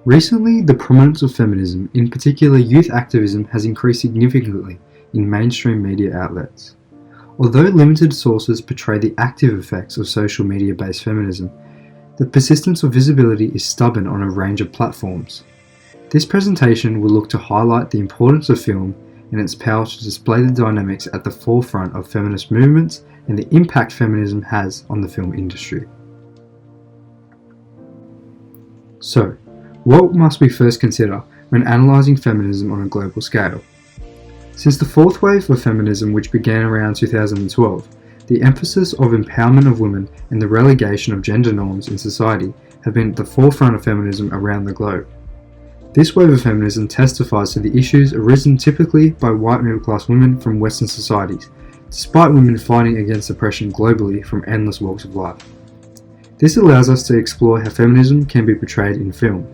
Recently, the prominence of feminism, in particular youth activism, has increased significantly in mainstream media outlets. Although limited sources portray the active effects of social media-based feminism, the persistence of visibility is stubborn on a range of platforms. This presentation will look to highlight the importance of film and its power to display the dynamics at the forefront of feminist movements and the impact feminism has on the film industry. So, what must we first consider when analysing feminism on a global scale? Since the fourth wave of feminism, which began around 2012, the emphasis of empowerment of women and the relegation of gender norms in society have been at the forefront of feminism around the globe. This wave of feminism testifies to the issues arisen typically by white middle-class women from Western societies, despite women fighting against oppression globally from endless walks of life. This allows us to explore how feminism can be portrayed in film.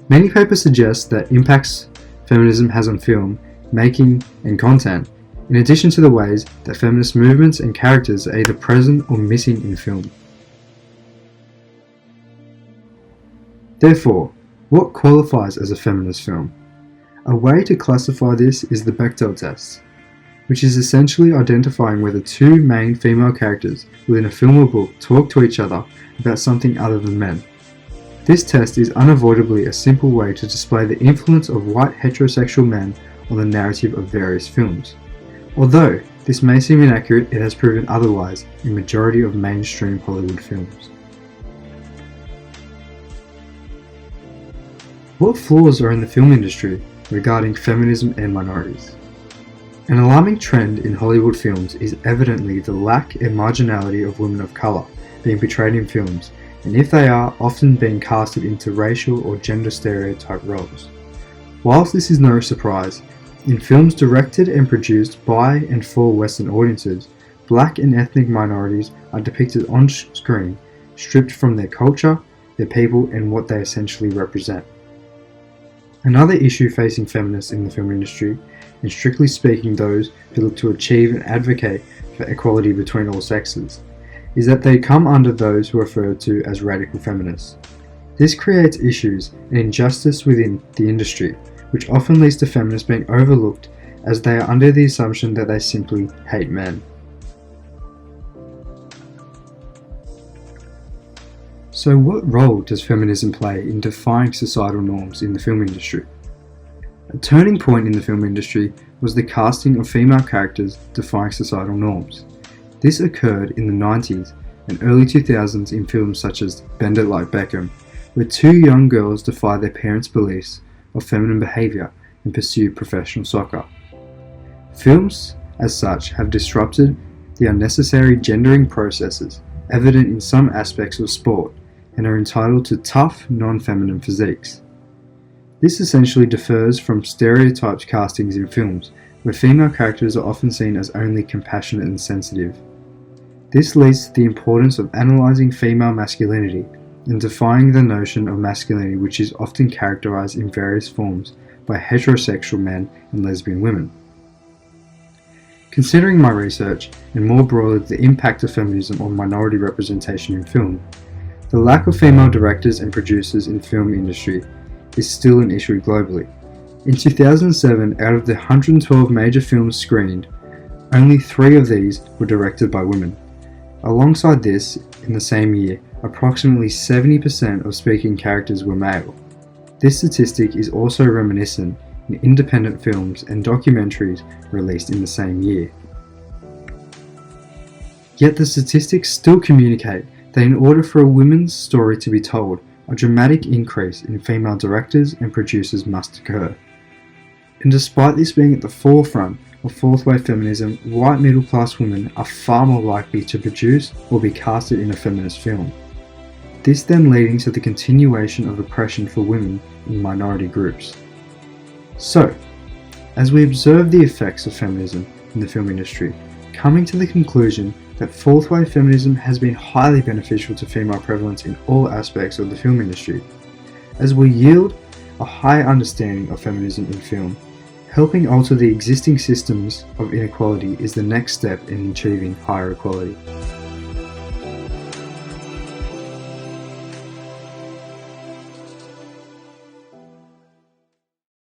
Many papers suggest that impacts feminism has on film, making, and content, in addition to the ways that feminist movements and characters are either present or missing in film. Therefore, what qualifies as a feminist film? A way to classify this is the Bechdel test, which is essentially identifying whether two main female characters within a film or book talk to each other about something other than men. This test is unavoidably a simple way to display the influence of white heterosexual men on the narrative of various films. Although this may seem inaccurate, it has proven otherwise in majority of mainstream Hollywood films. What flaws are in the film industry regarding feminism and minorities? An alarming trend in Hollywood films is evidently the lack and marginality of women of colour being portrayed in films, and if they are, often being casted into racial or gender stereotype roles. Whilst this is no surprise, in films directed and produced by and for Western audiences, black and ethnic minorities are depicted on screen, stripped from their culture, their people, and what they essentially represent. Another issue facing feminists in the film industry, and strictly speaking those who look to achieve and advocate for equality between all sexes, is that they come under those who are referred to as radical feminists. This creates issues and injustice within the industry, which often leads to feminists being overlooked as they are under the assumption that they simply hate men. So what role does feminism play in defying societal norms in the film industry? A turning point in the film industry was the casting of female characters defying societal norms. This occurred in the 90s and early 2000s in films such as Bend It Like Beckham, where two young girls defy their parents' beliefs of feminine behaviour and pursue professional soccer. Films, as such, have disrupted the unnecessary gendering processes evident in some aspects of sport and are entitled to tough, non-feminine physiques. This essentially differs from stereotyped castings in films, where female characters are often seen as only compassionate and sensitive. This leads to the importance of analysing female masculinity and defying the notion of masculinity which is often characterised in various forms by heterosexual men and lesbian women. Considering my research, and more broadly the impact of feminism on minority representation in film, the lack of female directors and producers in the film industry is still an issue globally. In 2007, out of the 112 major films screened, only 3 of these were directed by women. Alongside this, in the same year, approximately 70% of speaking characters were male. This statistic is also reminiscent in independent films and documentaries released in the same year. Yet the statistics still communicate that in order for a women's story to be told, a dramatic increase in female directors and producers must occur. And despite this being at the forefront of fourth wave feminism, white middle class women are far more likely to produce or be casted in a feminist film. This then leading to the continuation of oppression for women in minority groups. So, as we observe the effects of feminism in the film industry, coming to the conclusion that fourth wave feminism has been highly beneficial to female prevalence in all aspects of the film industry, as we yield a high understanding of feminism in film. Helping alter the existing systems of inequality is the next step in achieving higher equality.